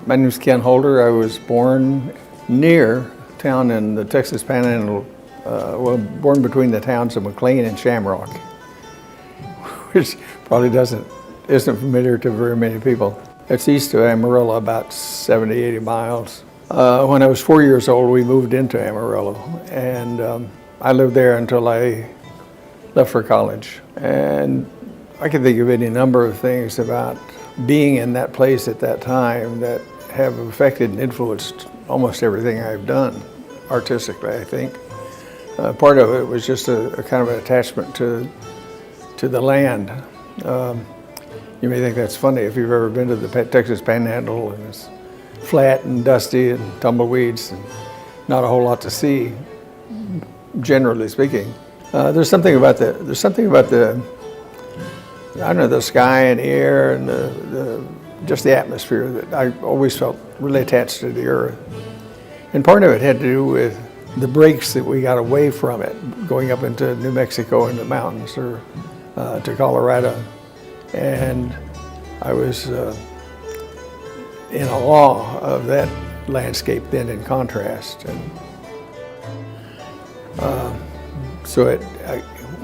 My name is Ken Holder. I was born near a town in the Texas Panhandle, born between the towns of McLean and Shamrock, which probably isn't familiar to very many people. It's east of Amarillo, about 70, 80 miles. When I was 4 years old, we moved into Amarillo, and I lived there until I left for college. And I can think of any number of things about being in that place at that time that have affected and influenced almost everything I've done artistically, I think. Part of it was just a kind of an attachment to the land. You may think that's funny if you've ever been to the Texas Panhandle, and it's flat and dusty and tumbleweeds and not a whole lot to see, generally speaking. There's something about the I don't know, the sky and the air and just the atmosphere that I always felt really attached to the earth. And part of it had to do with the breaks that we got away from it, going up into New Mexico in the mountains or to Colorado. And I was in awe of that landscape then in contrast. And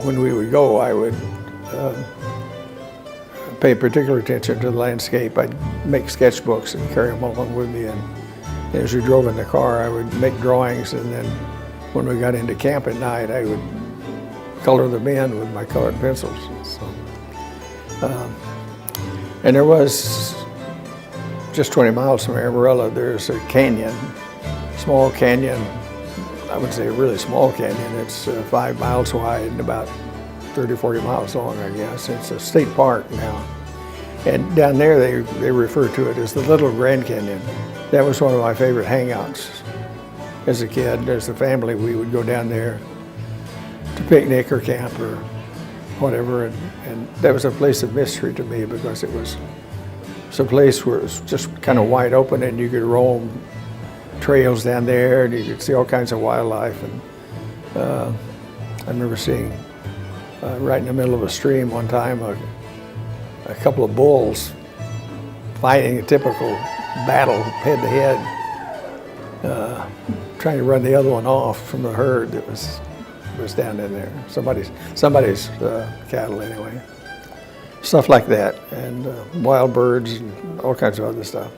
when we would go, I would pay particular attention to the landscape. I'd make sketchbooks and carry them along with me, and as we drove in the car, I would make drawings, and then when we got into camp at night, I would color them in with my colored pencils. And there was, just 20 miles from Amarillo, there's a canyon, small canyon. I would say a really small canyon. It's 5 miles wide and about 30, 40 miles long, I guess. It's a state park now. And down there, they refer to it as the Little Grand Canyon. That was one of my favorite hangouts as a kid. As a family, we would go down there to picnic or camp or whatever. And that was a place of mystery to me because it was a place where it was just kind of wide open and you could roam trails down there and you could see all kinds of wildlife. And I remember seeing right in the middle of a stream one time a couple of bulls fighting a typical battle head to head, trying to run the other one off from the herd that was down in there. Somebody's cattle anyway. Stuff like that, and wild birds and all kinds of other stuff.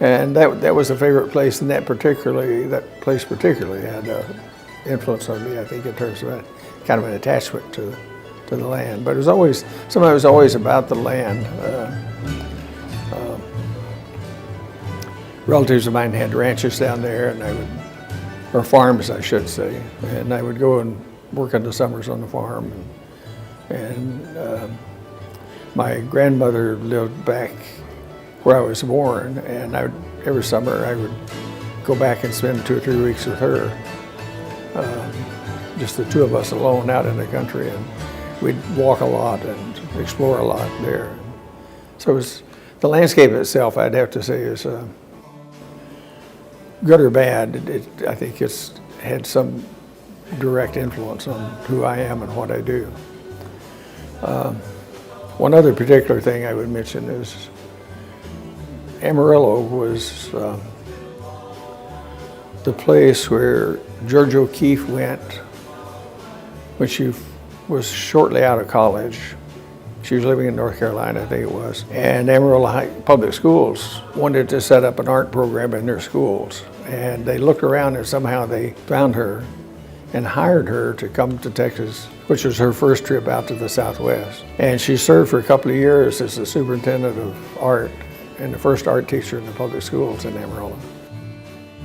And that was a favorite place, and that place particularly had influence on me, I think, in terms of kind of an attachment to the land. But sometimes it was always about the land. Relatives of mine had ranches down there, or farms, I should say, and I would go and work in the summers on the farm. And my grandmother lived back where I was born, and every summer I would go back and spend 2 or 3 weeks with her, just the two of us alone out in the country, and we'd walk a lot and explore a lot there. So the landscape itself, I'd have to say, is good or bad. I think it's had some direct influence on who I am and what I do. One other particular thing I would mention is Amarillo was the place where George O'Keeffe went when she was shortly out of college. She was living in North Carolina, I think it was. And Amarillo Public Schools wanted to set up an art program in their schools. And they looked around and somehow they found her and hired her to come to Texas, which was her first trip out to the Southwest. And she served for a couple of years as the superintendent of art and the first art teacher in the public schools in Amarillo.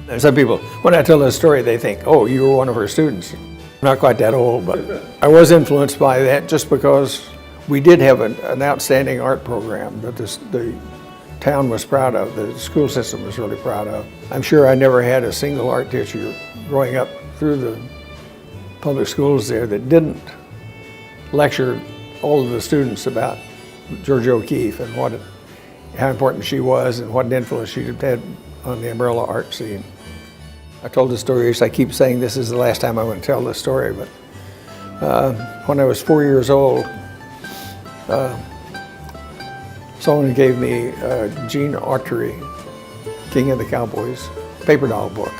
And some people, when I tell this story, they think, oh, you were one of her students. I'm not quite that old, but I was influenced by that just because we did have an outstanding art program that the town was proud of, the school system was really proud of. I'm sure I never had a single art teacher growing up through the public schools there that didn't lecture all of the students about George O'Keeffe and how important she was and what influence she had on the Amarillo art scene. I told the stories. I keep saying this is the last time I'm going to tell this story, but when I was 4 years old, someone gave me Jean Autry King of the Cowboys paper doll book.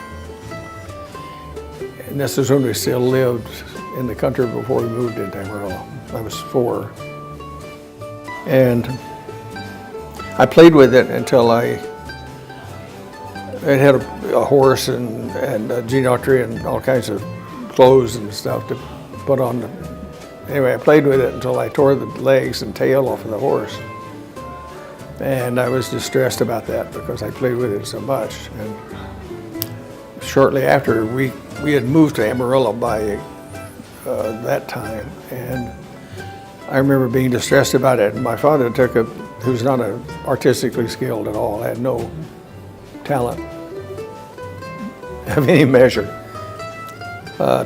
And this is when we still lived in the country before we moved into Amarillo. I was 4. And I played with it until it had a horse and a geno tree and all kinds of clothes and stuff to put on. Anyway, I played with it until I tore the legs and tail off of the horse. And I was distressed about that because I played with it so much. And shortly after, we had moved to Amarillo by that time. And I remember being distressed about it. And my father who's not artistically skilled at all, had no talent of any measure,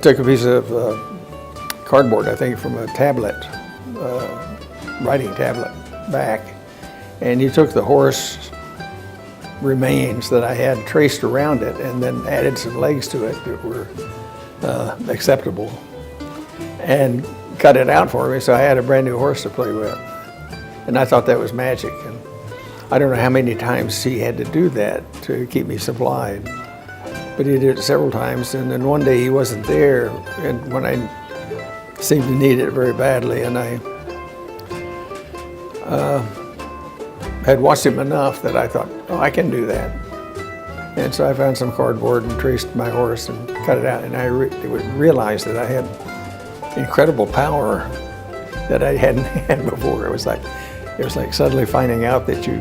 took a piece of cardboard, I think, from a tablet, writing tablet back, and he took the horse remains that I had traced around it and then added some legs to it that were acceptable and cut it out for me, so I had a brand new horse to play with. And I thought that was magic. And I don't know how many times he had to do that to keep me supplied, but he did it several times. And then one day he wasn't there, and when I seemed to need it very badly, and I had watched him enough that I thought, oh, I can do that. And so I found some cardboard and traced my horse and cut it out, and I realized that I had incredible power that I hadn't had before. It was like suddenly finding out that you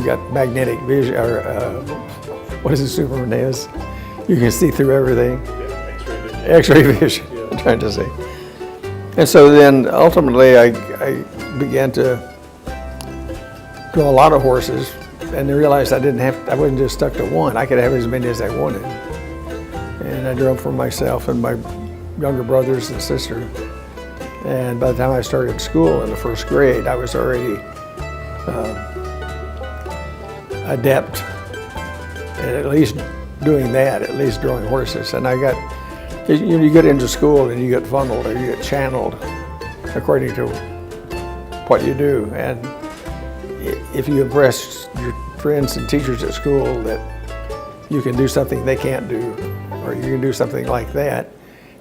got magnetic vision, or what is it Superman is? You can see through everything. Yeah, X-ray vision. Yeah. I'm trying to say. And so then ultimately I began to draw a lot of horses, and I realized I wasn't just stuck to one. I could have as many as I wanted. And I drove for myself and my younger brothers and sister. And by the time I started school in the first grade, I was already adept at least doing that, at least drawing horses. And you get into school and you get funneled or you get channeled according to what you do. And if you impress your friends and teachers at school that you can do something they can't do, or you can do something like that,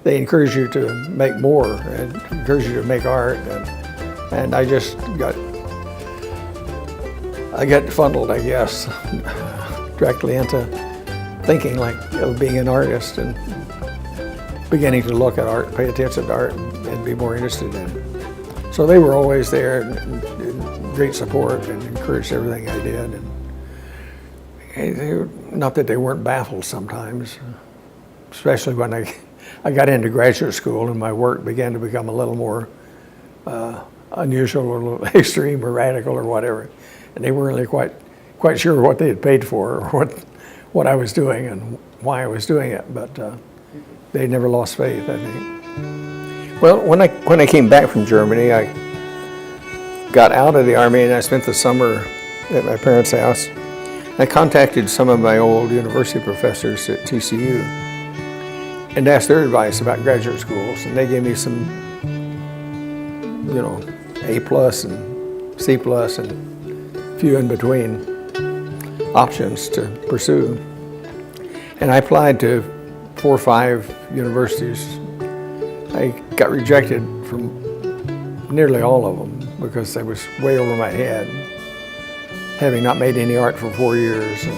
they encourage you to make more and encourage you to make art. And I just got funneled, I guess, directly into thinking like of being an artist and beginning to look at art, pay attention to art, and be more interested in it. So they were always there and great support and encouraged everything I did. And not that they weren't baffled sometimes, especially when I got into graduate school and my work began to become a little more unusual or a little extreme or radical or whatever. And they weren't really quite sure what they had paid for or what I was doing and why I was doing it, but they never lost faith, I think. Well, when I came back from Germany, I got out of the Army and I spent the summer at my parents' house. I contacted some of my old university professors at TCU and asked their advice about graduate schools, and they gave me some, A+ and C+ and a few in between options to pursue. And I applied to 4 or 5 universities. I got rejected from nearly all of them because I was way over my head, having not made any art for 4 years. And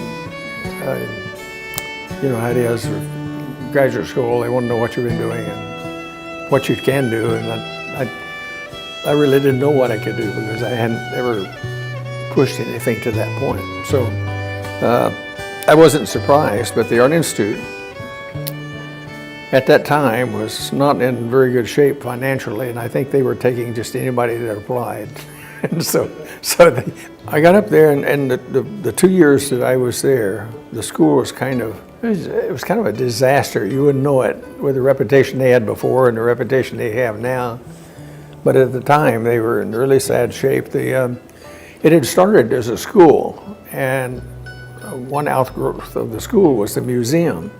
you know how it is with graduate school, they want to know what you've been doing and what you can do. And I really didn't know what I could do because I hadn't ever pushed anything to that point. So I wasn't surprised, but the Art Institute at that time was not in very good shape financially, and I think they were taking just anybody that applied. And so I got up there, and the 2 years that I was there, the school was it was kind of a disaster. You wouldn't know it with the reputation they had before and the reputation they have now. But at the time, they were in really sad shape. It had started as a school, and one outgrowth of the school was the museum.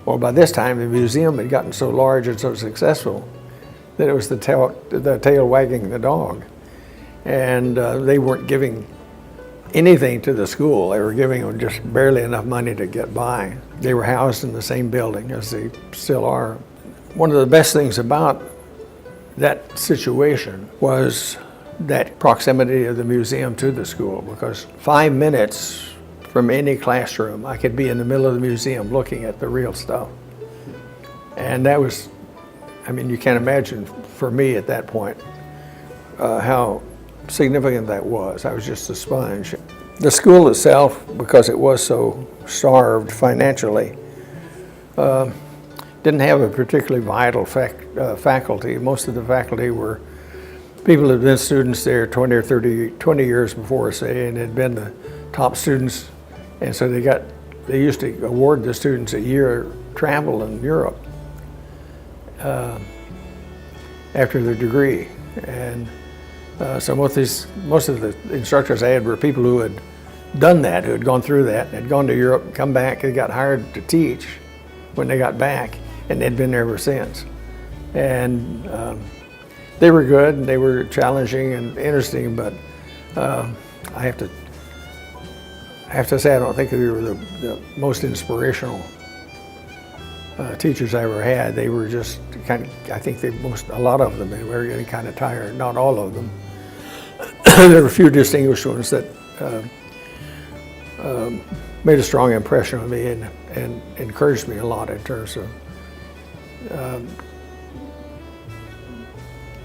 Well, by this time, the museum had gotten so large and so successful that it was the tail wagging the dog. And they weren't giving anything to the school. They were giving them just barely enough money to get by. They were housed in the same building as they still are. One of the best things about that situation was that proximity of the museum to the school, because 5 minutes from any classroom, I could be in the middle of the museum looking at the real stuff. And that was, I mean, you can't imagine for me at that point how significant that was. I was just a sponge. The school itself, because it was so starved financially, didn't have a particularly vital faculty. Most of the faculty were people who had been students there 20 or 20 years before, say, and had been the top students. And so they used to award the students a year travel in Europe after their degree. And so most of the instructors I had were people who had done that, who had gone through that, had gone to Europe, come back, they got hired to teach when they got back, and they'd been there ever since. And they were good, and they were challenging and interesting, but I have to say I don't think they were the most inspirational teachers I ever had. They were just kind of, I think a lot of them, they were getting kind of tired, not all of them. There were a few distinguished ones that made a strong impression on me and encouraged me a lot in terms of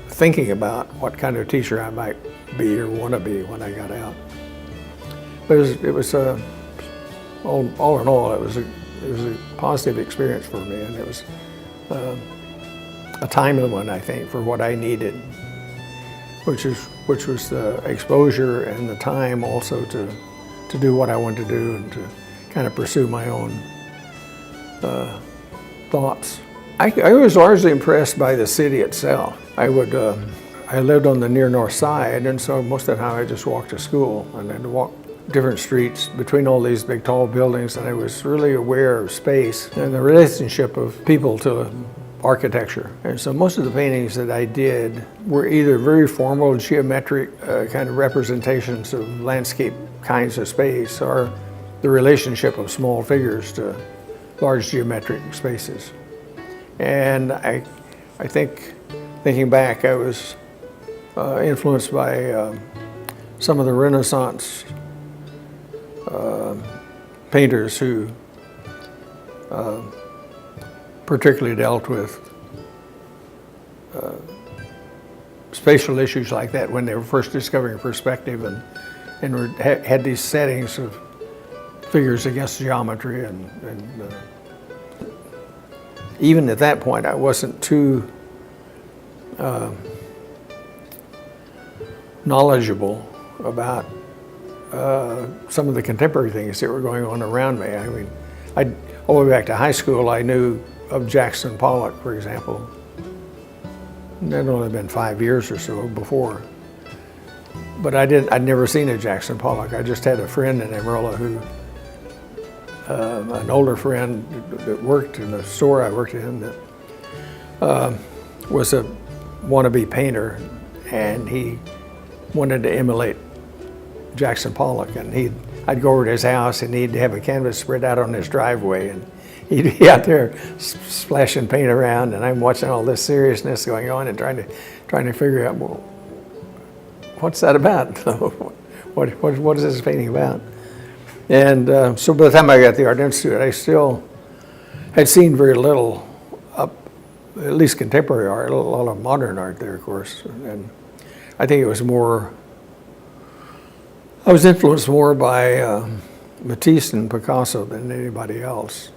thinking about what kind of teacher I might be or want to be when I got out. But it was all in all, it was a positive experience for me, and it was a timely one, I think, for what I needed, which was the exposure and the time also to do what I wanted to do and to kind of pursue my own thoughts. I was largely impressed by the city itself. I lived on the near north side, and so most of the time I just walked to school and then walked different streets between all these big tall buildings, and I was really aware of space and the relationship of people to architecture. And so most of the paintings that I did were either very formal, geometric kind of representations of landscape kinds of space, or the relationship of small figures to large geometric spaces. And I think, thinking back, I was influenced by some of the Renaissance painters who particularly dealt with spatial issues like that when they were first discovering perspective and had these settings of figures against geometry, and even at that point I wasn't too knowledgeable about some of the contemporary things that were going on around me. I mean, all the way back to high school, I knew of Jackson Pollock, for example. It had only been 5 years or so before. But I'd never seen a Jackson Pollock. I just had a friend in Amarillo who, an older friend that worked in the store I worked in, that was a wannabe painter, and he wanted to emulate Jackson Pollock, and I'd go over to his house and he'd have a canvas spread out on his driveway, and he'd be out there splashing paint around, and I'm watching all this seriousness going on and trying to figure out, well, what's that about? What is this painting about? And so by the time I got the Art Institute, I still had seen very little, at least contemporary art, a lot of modern art there, of course. And I think it was I was influenced more by Matisse and Picasso than anybody else,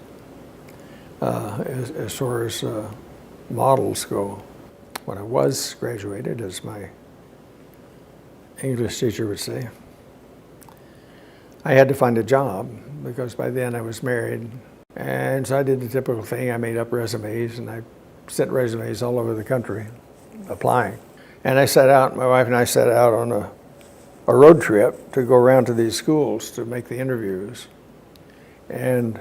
as far as models go. When I was graduated, as my English teacher would say, I had to find a job, because by then I was married. And so I did the typical thing. I made up resumes, and I sent resumes all over the country applying. And my wife and I set out on a road trip to go around to these schools to make the interviews. And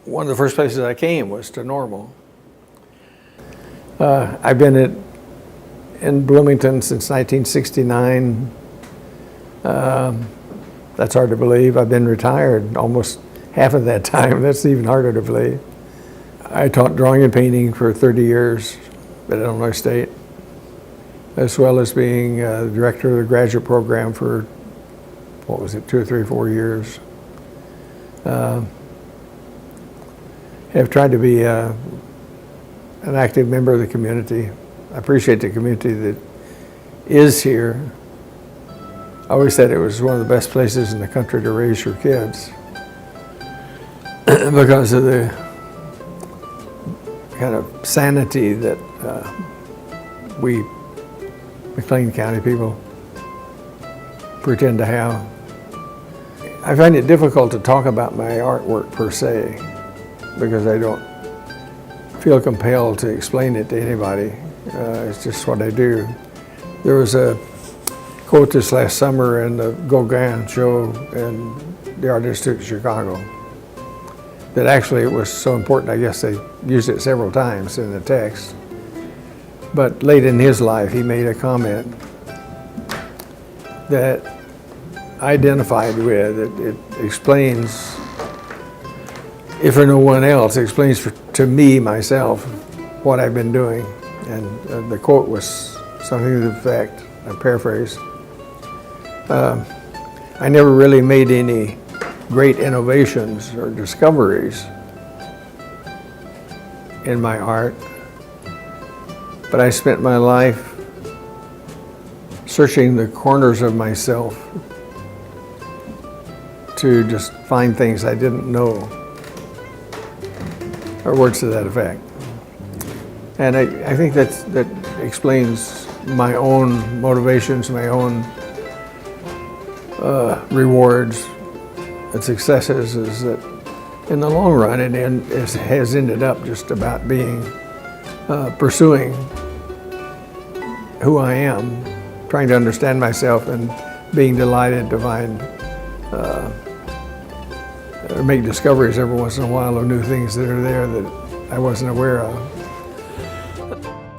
one of the first places I came was to Normal. I've been in Bloomington since 1969. That's hard to believe. I've been retired almost half of that time. That's even harder to believe. I taught drawing and painting for 30 years at Illinois State, as well as being the director of the graduate program for, 2 or 3 or 4 years. Have tried to be an active member of the community. I appreciate the community that is here. I always said it was one of the best places in the country to raise your kids because of the kind of sanity that we McLean County people pretend to have. I find it difficult to talk about my artwork per se because I don't feel compelled to explain it to anybody. It's just what I do. There was a quote this last summer in the Gauguin show in the Art Institute of Chicago that actually it was so important, I guess they used it several times in the text. But late in his life, he made a comment that I identified with. It explains, if for no one else, it explains to me, myself, what I've been doing. And the quote was something to the effect, I paraphrase, I never really made any great innovations or discoveries in my art, but I spent my life searching the corners of myself to just find things I didn't know, or words to that effect. And I think that explains my own motivations, my own rewards and successes, is that in the long run it has ended up just about being pursuing who I am, trying to understand myself and being delighted to find or make discoveries every once in a while of new things that are there that I wasn't aware of.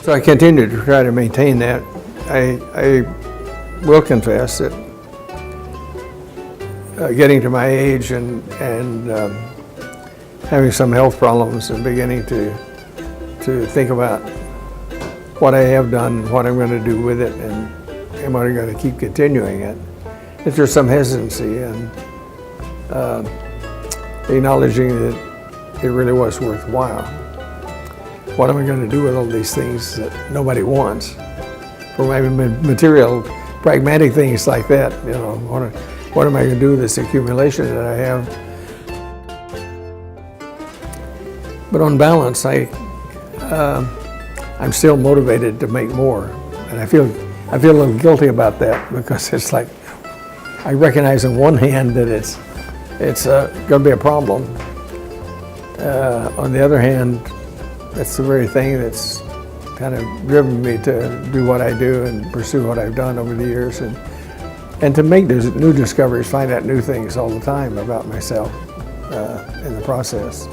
So I continue to try to maintain that. I will confess that getting to my age and having some health problems and beginning to think about what I have done, what I'm going to do with it, and am I going to keep continuing it. If there's some hesitancy and acknowledging that it really was worthwhile. What am I going to do with all these things that nobody wants? For my material, pragmatic things like that, you know, what am I going to do with this accumulation that I have? But on balance, I'm still motivated to make more, and I feel a little guilty about that because it's like I recognize on one hand that it's going to be a problem. On the other hand, that's the very thing that's kind of driven me to do what I do and pursue what I've done over the years, and to make those new discoveries, find out new things all the time about myself in the process.